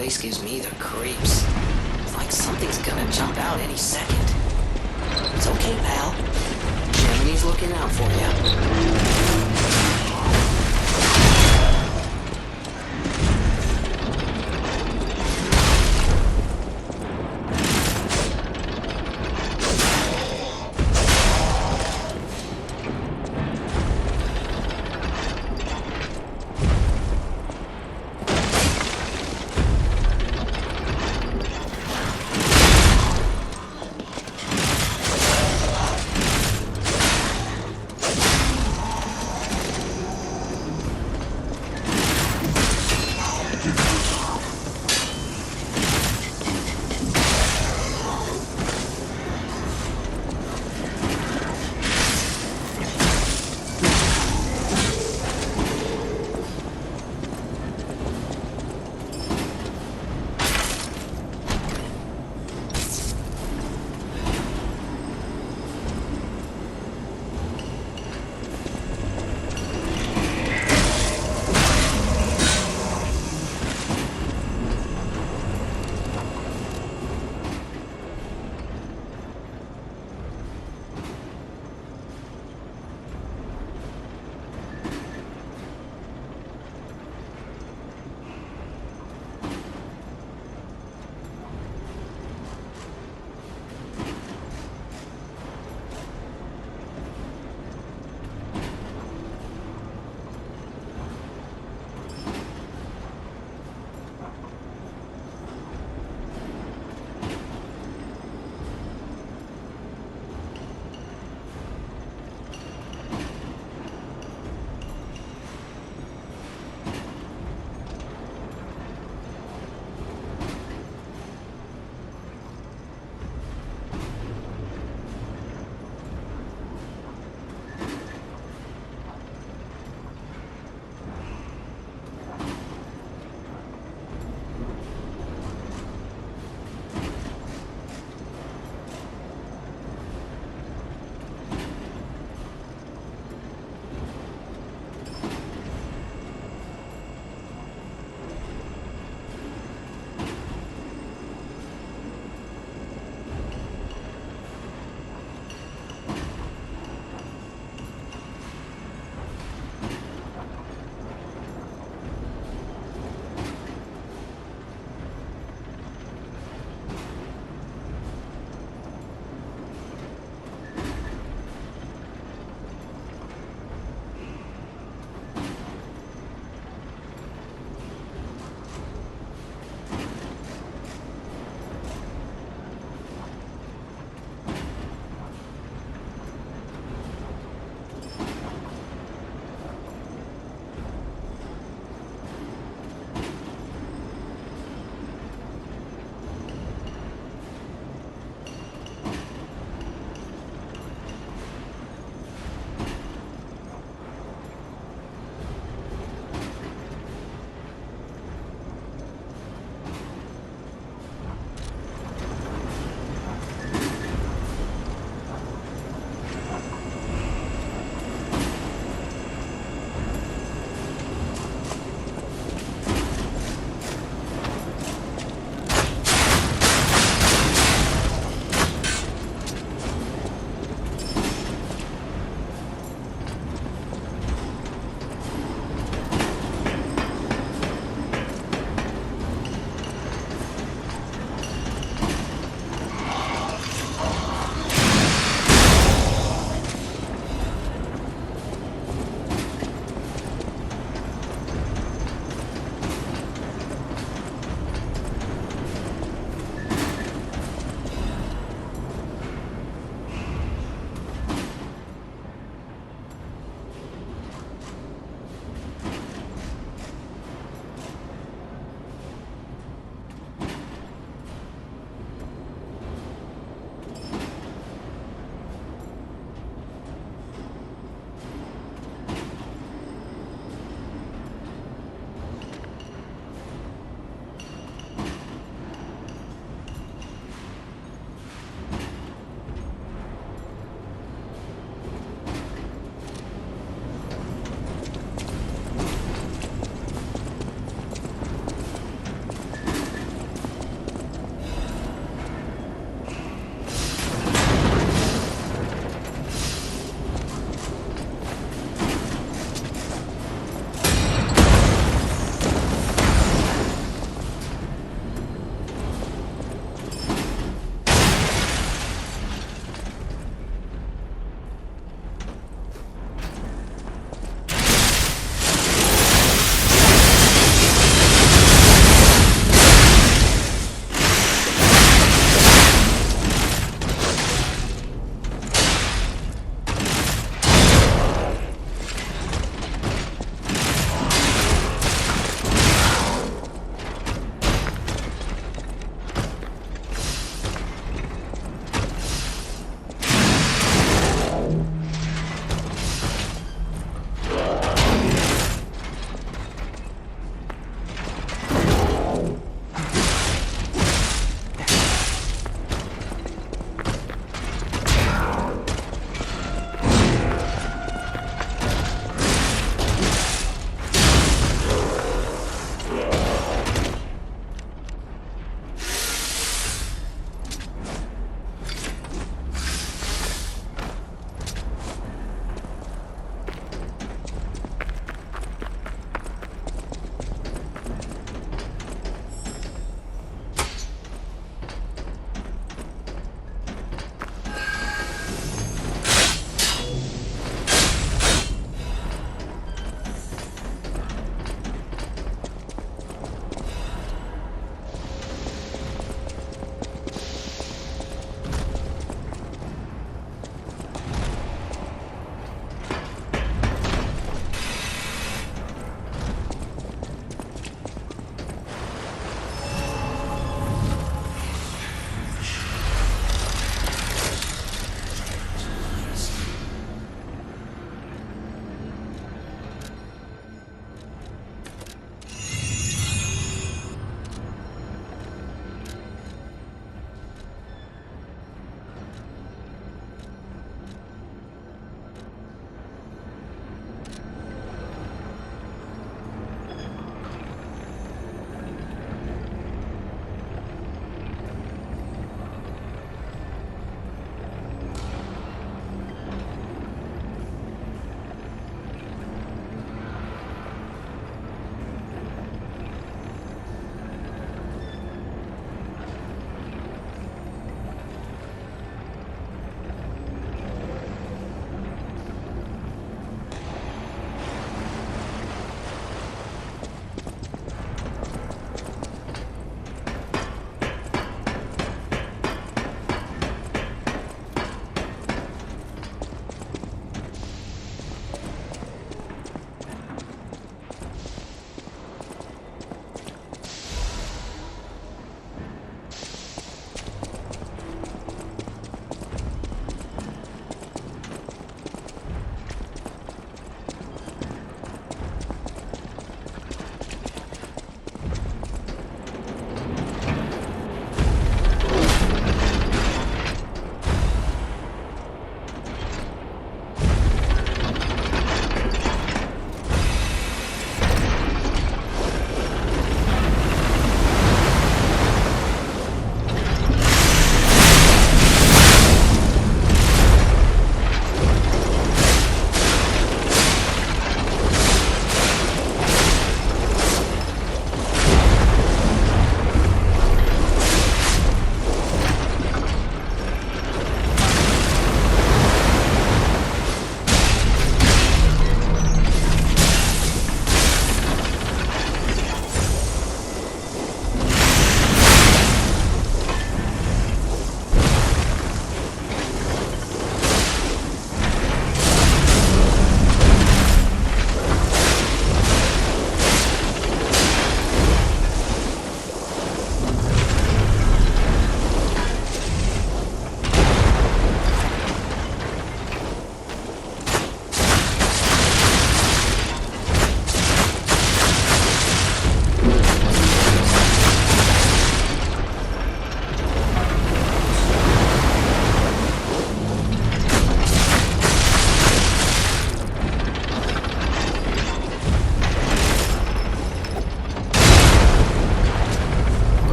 place gives me the creeps. It's like something's gonna jump out any second. It's okay, pal. Jiminy's looking out for you.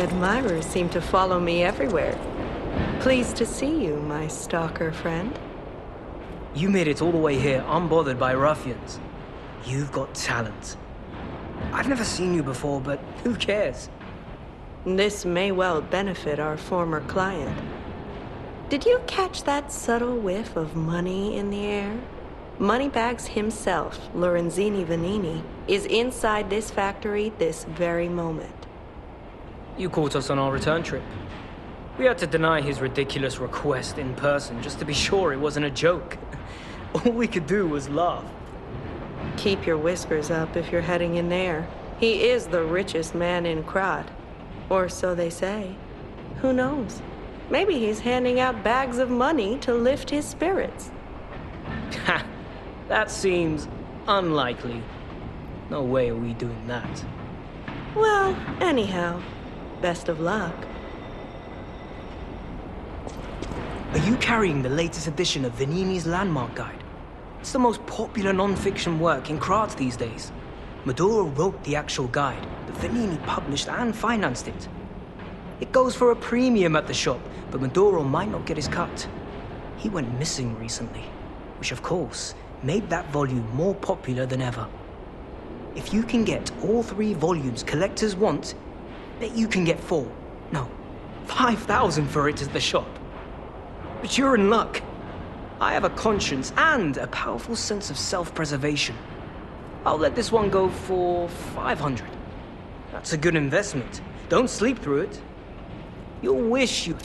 Admirers seem to follow me everywhere. Pleased to see you, my stalker friend. You made it all the way here unbothered by ruffians. You've got talent. I've never seen you before, but who cares? This may well benefit our former client. Did you catch that subtle whiff of money in the air? Moneybags himself, Lorenzini Vanini, is inside this factory this very moment. You caught us on our return trip. We had to deny his ridiculous request in person just to be sure it wasn't a joke. All we could do was laugh. Keep your whiskers up if you're heading in there. He is the richest man in Krat. Or so they say. Who knows? Maybe he's handing out bags of money to lift his spirits. Ha! That seems unlikely. No way are we doing that. Well, anyhow, best of luck. Are you carrying the latest edition of Vanini's Landmark Guide? It's the most popular non-fiction work in Krat these days. Maduro wrote the actual guide, but Vanini published and financed it. It goes for a premium at the shop, but Maduro might not get his cut. He went missing recently, which of course made that volume more popular than ever. If you can get all 3 volumes collectors want, bet you can get 4, no, 5,000 for it at the shop. But you're in luck. I have a conscience and a powerful sense of self-preservation. I'll let this one go for 500. That's a good investment. Don't sleep through it. You'll wish you...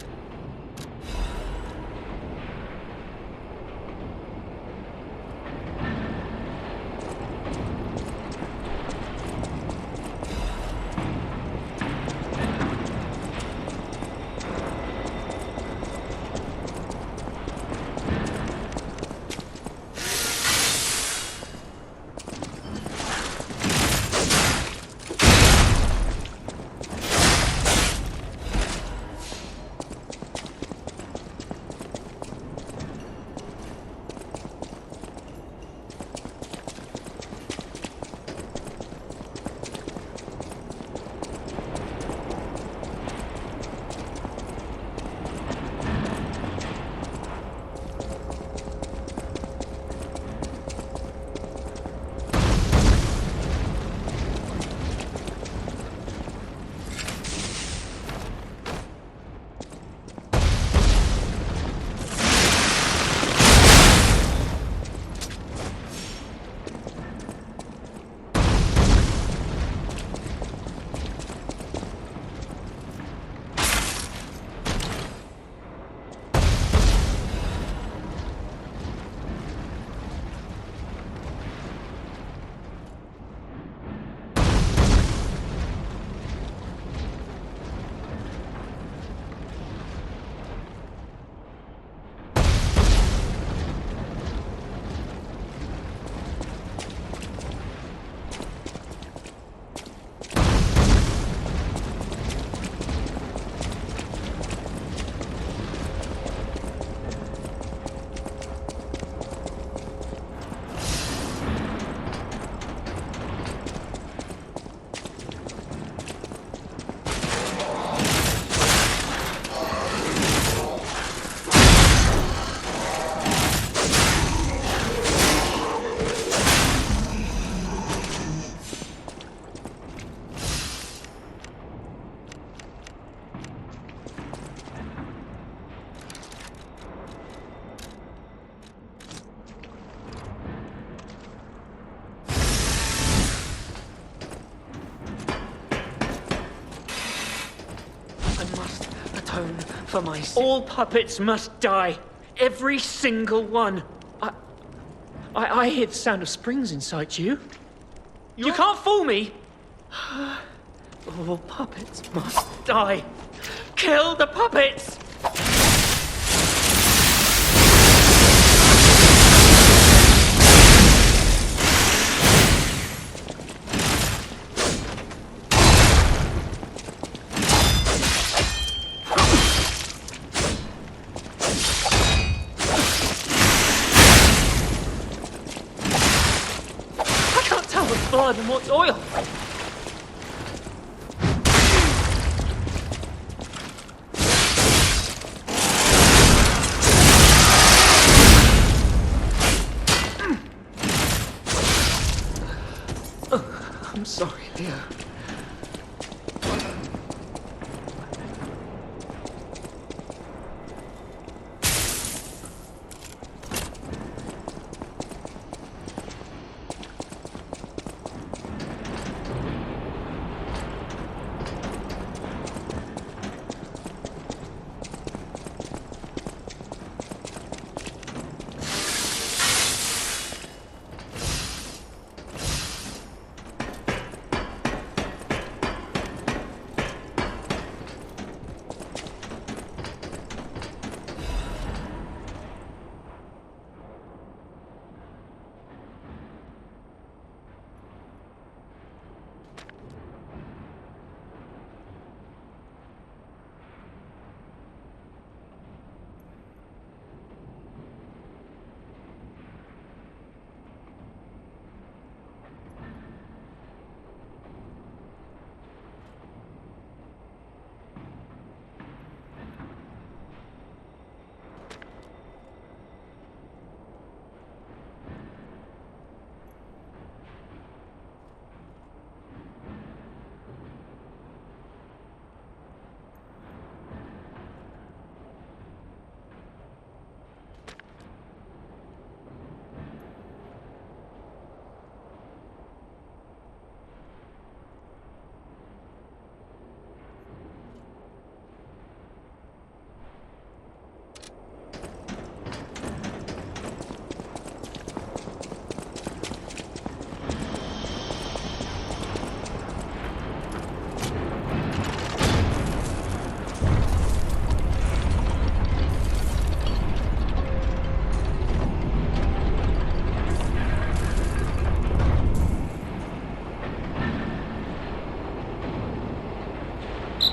For my all puppets must die. Every single one. I hear the sound of springs inside you. You can't fool me. All puppets must die. Kill the puppets! Blood and what's oil? I'm sorry, dear.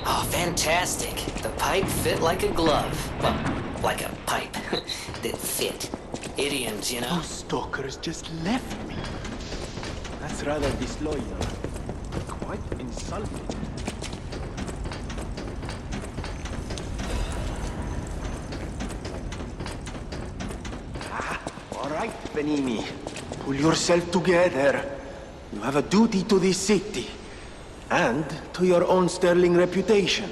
Oh, fantastic. The pipe fit like a glove. Well, like a pipe that fit. Idioms, you know? Those stalkers just left me. That's rather disloyal. Quite insulting. All right, Benini. Pull yourself together. You have a duty to this city. And to your own sterling reputation.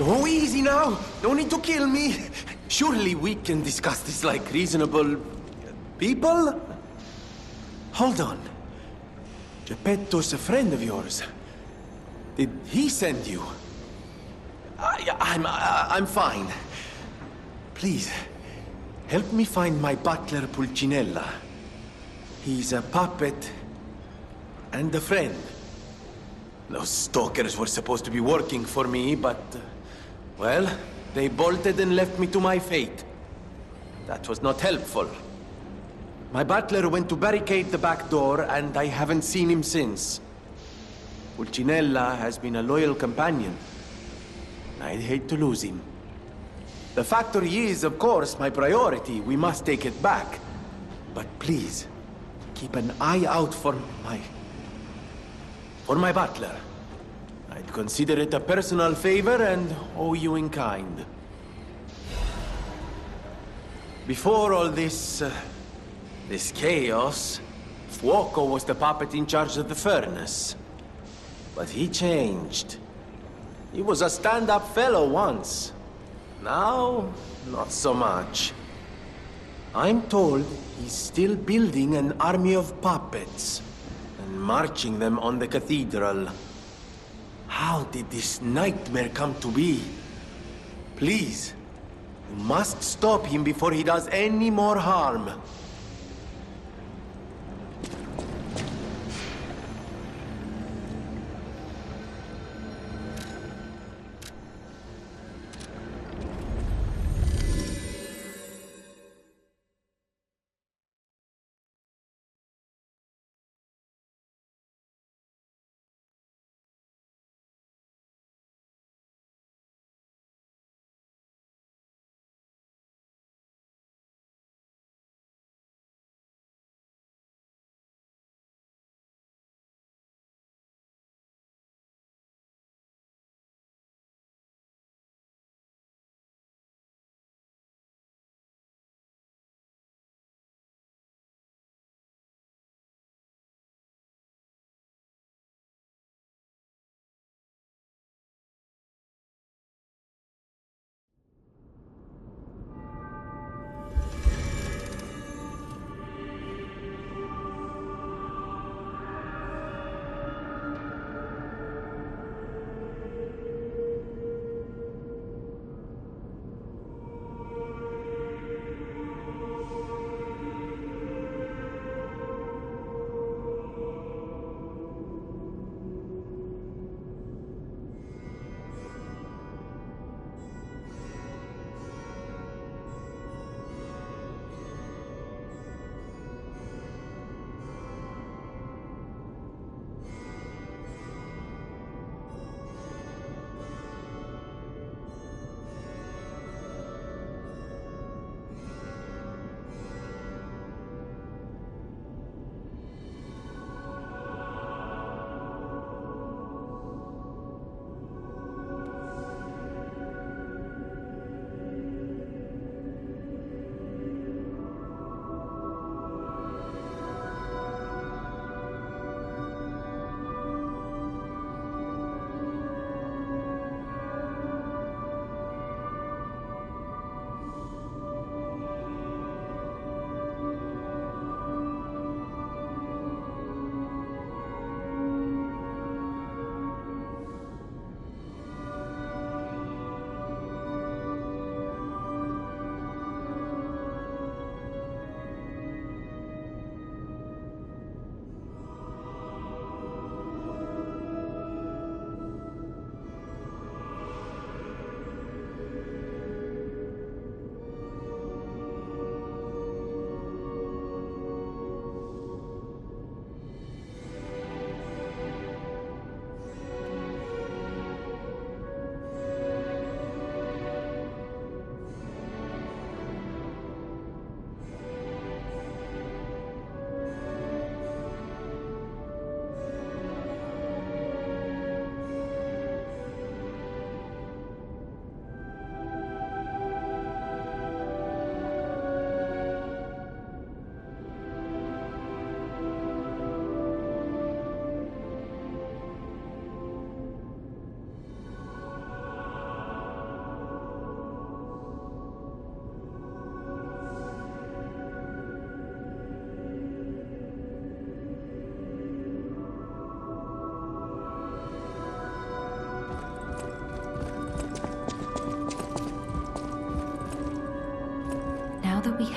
Oh, easy now. No need to kill me. Surely we can discuss this like reasonable people? Hold on. Geppetto's a friend of yours. Did he send you? I'm fine. Please, help me find my butler Pulcinella. He's a puppet and a friend. Those stalkers were supposed to be working for me, but... well, they bolted and left me to my fate. That was not helpful. My butler went to barricade the back door, and I haven't seen him since. Pulcinella has been a loyal companion. I'd hate to lose him. The factory is, of course, my priority. We must take it back. But please, keep an eye out for my butler. I'd consider it a personal favor and owe you in kind. Before all this chaos, Fuoco was the puppet in charge of the furnace. But he changed. He was a stand-up fellow once. Now, not so much. I'm told he's still building an army of puppets and marching them on the cathedral. How did this nightmare come to be? Please, you must stop him before he does any more harm.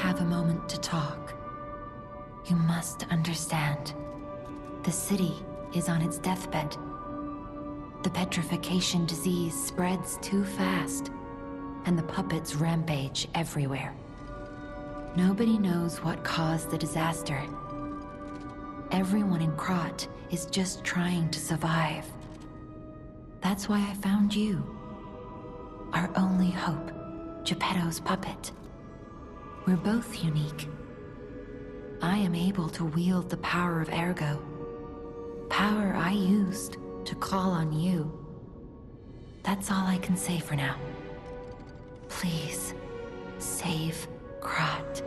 have a moment to talk? You must understand. The city is on its deathbed. The petrification disease spreads too fast, and the puppets rampage everywhere. Nobody knows what caused the disaster. Everyone in Krat is just trying to survive. That's why I found you. Our only hope, Geppetto's puppet. We're both unique. I am able to wield the power of Ergo. Power I used to call on you. That's all I can say for now. Please, save Krat.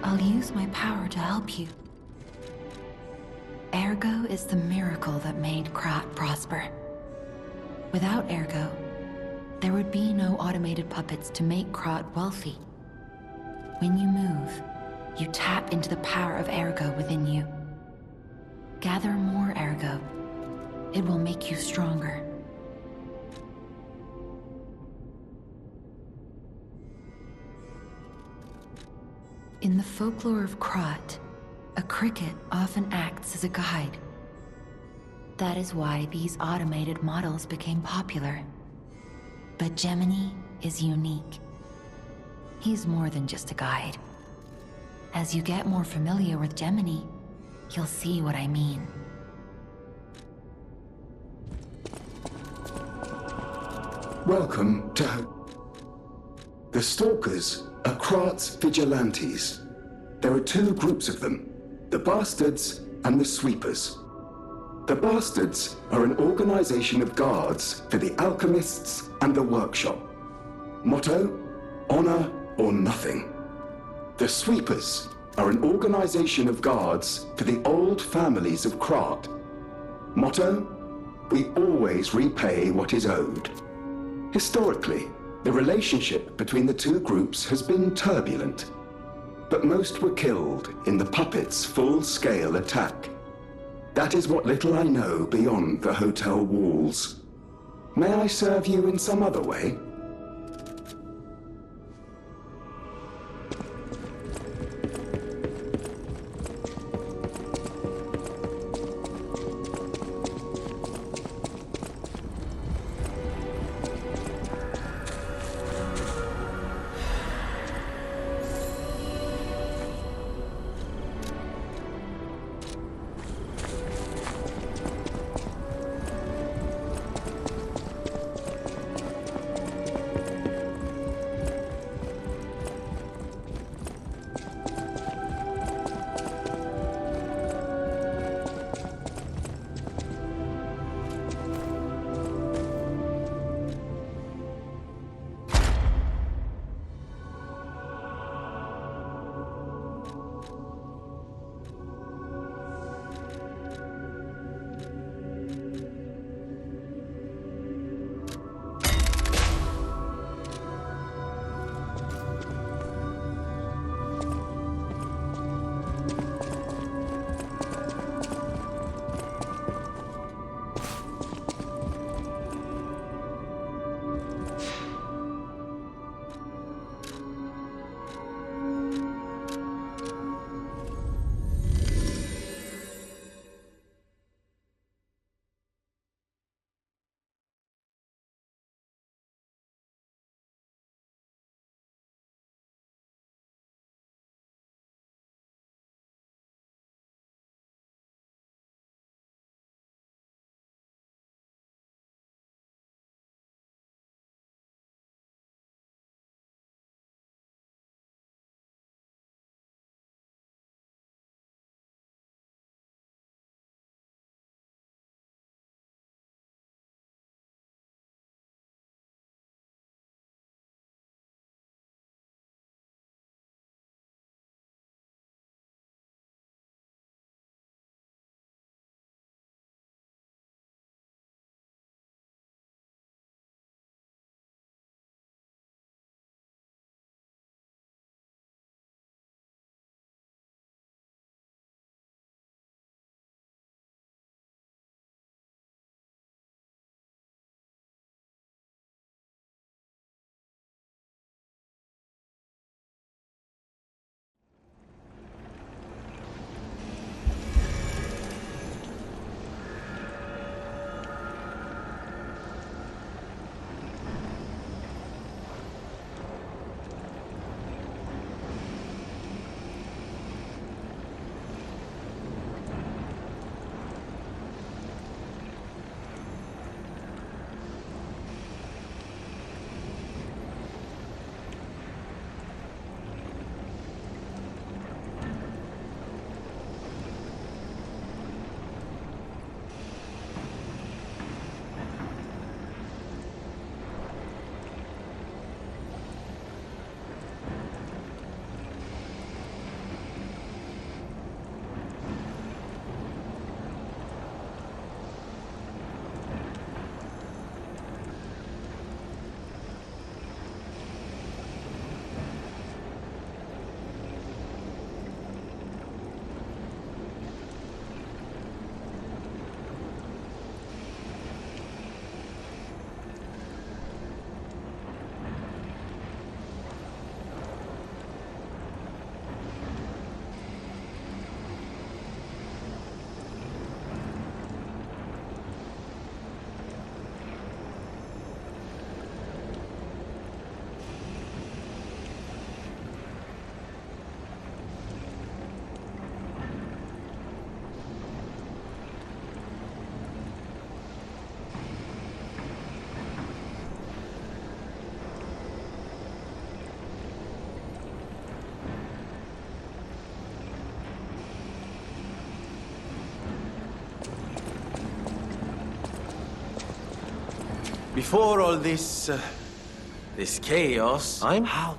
I'll use my power to help you. Ergo is the miracle that made Krat prosper. Without Ergo, there would be no automated puppets to make Krat wealthy. When you move, you tap into the power of Ergo within you. Gather more Ergo. It will make you stronger. In the folklore of Krat, a cricket often acts as a guide. That is why these automated models became popular. But Gemini is unique. He's more than just a guide. As you get more familiar with Gemini, you'll see what I mean. Welcome to... The Stalkers are Krat's vigilantes. There are two groups of them, the Bastards and the Sweepers. The Bastards are an organization of guards for the alchemists and the workshop. Motto, honor or nothing. The Sweepers are an organization of guards for the old families of Krat. Motto, we always repay what is owed. Historically, the relationship between the two groups has been turbulent, but most were killed in the puppets' full-scale attack. That is what little I know beyond the hotel walls. May I serve you in some other way? Before all this, this chaos, I'm how.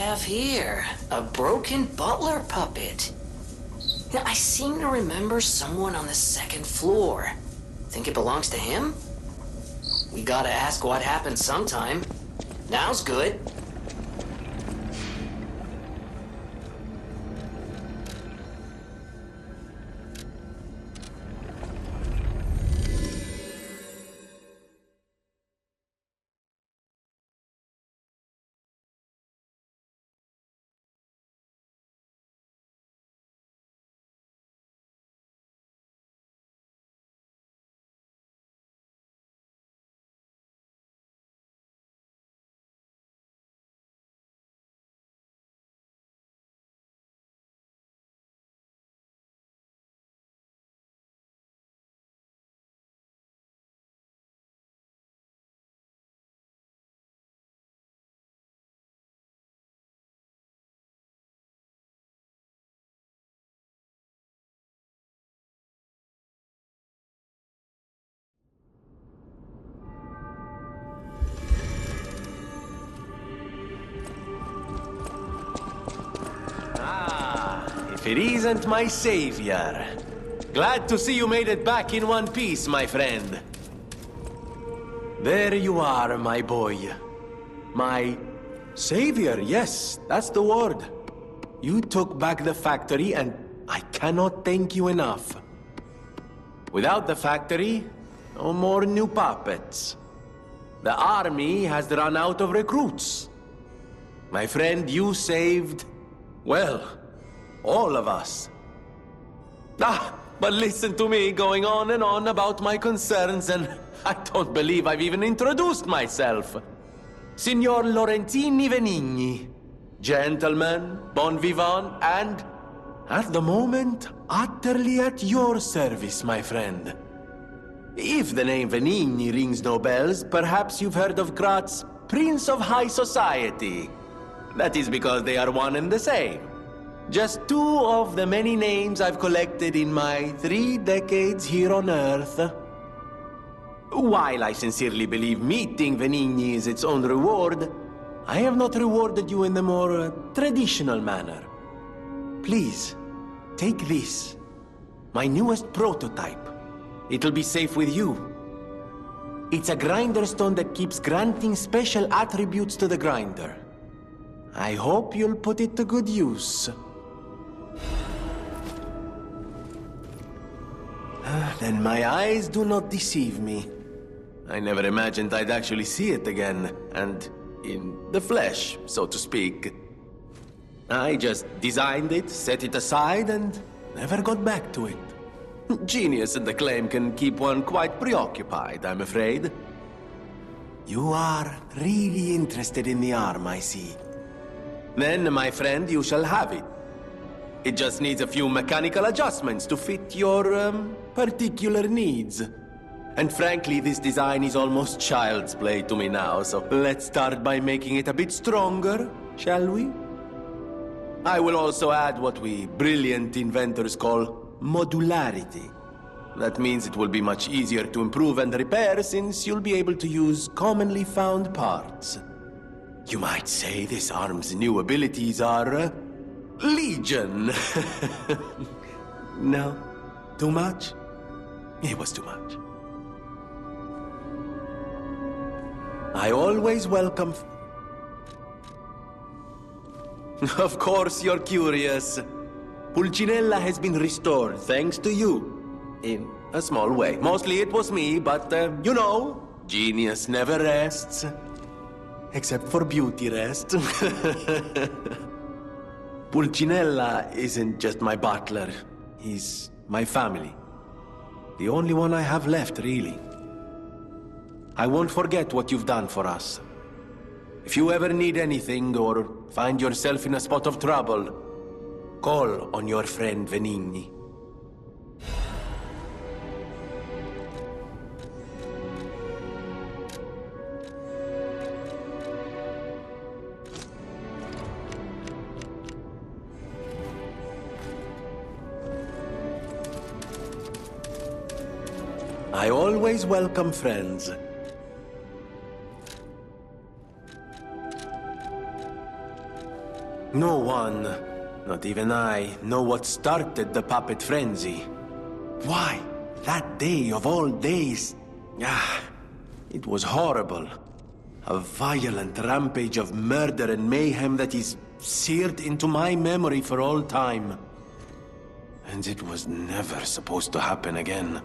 have here? A broken butler puppet. Now, I seem to remember someone on the second floor. Think it belongs to him? We gotta ask what happened sometime. Now's good. If it isn't my savior. Glad to see you made it back in one piece, my friend. There you are, my boy. My savior, yes, that's the word. You took back the factory, and I cannot thank you enough. Without the factory, no more new puppets. The army has run out of recruits. My friend, you saved, well, all of us. But listen to me going on and on about my concerns, and I don't believe I've even introduced myself. Signor Lorenzini Venigni. Gentleman, bon vivant, and, at the moment, utterly at your service, my friend. If the name Venigni rings no bells, perhaps you've heard of Graz's Prince of High Society. That is because they are one and the same. Just two of the many names I've collected in my 3 decades here on Earth. While I sincerely believe meeting Venigni is its own reward, I have not rewarded you in the more traditional manner. Please, take this. My newest prototype. It'll be safe with you. It's a grinder stone that keeps granting special attributes to the grinder. I hope you'll put it to good use. Then my eyes do not deceive me. I never imagined I'd actually see it again, and in the flesh, so to speak. I just designed it, set it aside, and never got back to it. Genius and acclaim can keep one quite preoccupied, I'm afraid. You are really interested in the arm, I see. Then, my friend, you shall have it. It just needs a few mechanical adjustments to fit your, particular needs. And frankly, this design is almost child's play to me now, so let's start by making it a bit stronger, shall we? I will also add what we brilliant inventors call modularity. That means it will be much easier to improve and repair since you'll be able to use commonly found parts. You might say this arm's new abilities are, legion. No? Too much? It was too much. I always welcome... Of course you're curious. Pulcinella has been restored thanks to you. In a small way. Mostly it was me, but, you know, genius never rests. Except for beauty rest. Pulcinella isn't just my butler. He's my family. The only one I have left, really. I won't forget what you've done for us. If you ever need anything or find yourself in a spot of trouble, call on your friend Venigni. I always welcome friends. No one, not even I, know what started the puppet frenzy. Why? That day of all days. It was horrible. A violent rampage of murder and mayhem that is seared into my memory for all time. And it was never supposed to happen again.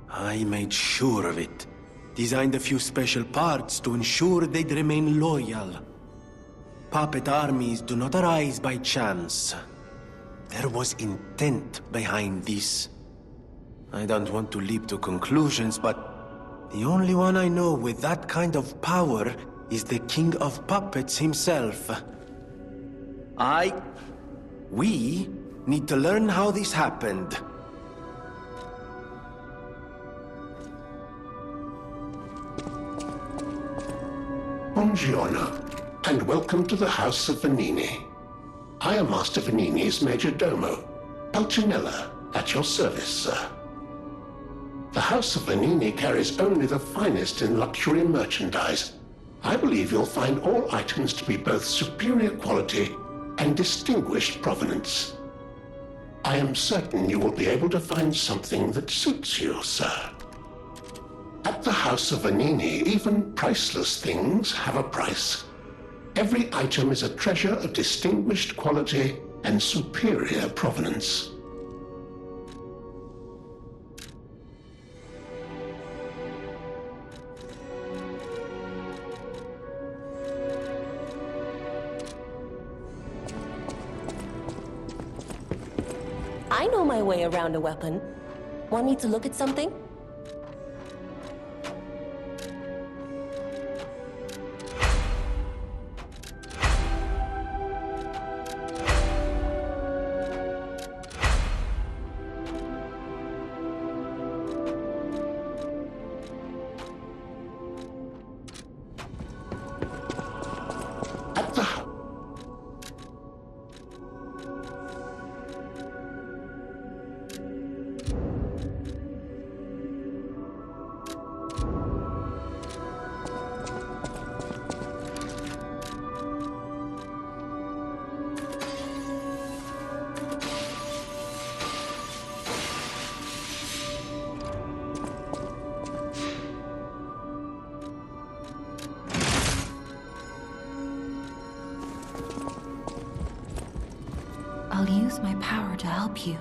I made sure of it. Designed a few special parts to ensure they'd remain loyal. Puppet armies do not arise by chance. There was intent behind this. I don't want to leap to conclusions, but the only one I know with that kind of power is the King of Puppets himself. We need to learn how this happened. Buongiorno, and welcome to the House of Venini. I am Master Venini's Major Domo, Pulcinella, at your service, sir. The House of Venini carries only the finest in luxury merchandise. I believe you'll find all items to be both superior quality and distinguished provenance. I am certain you will be able to find something that suits you, sir. At the House of Venini, even priceless things have a price. Every item is a treasure of distinguished quality and superior provenance. I know my way around a weapon. Want me to look at something? I'll use my power to help you.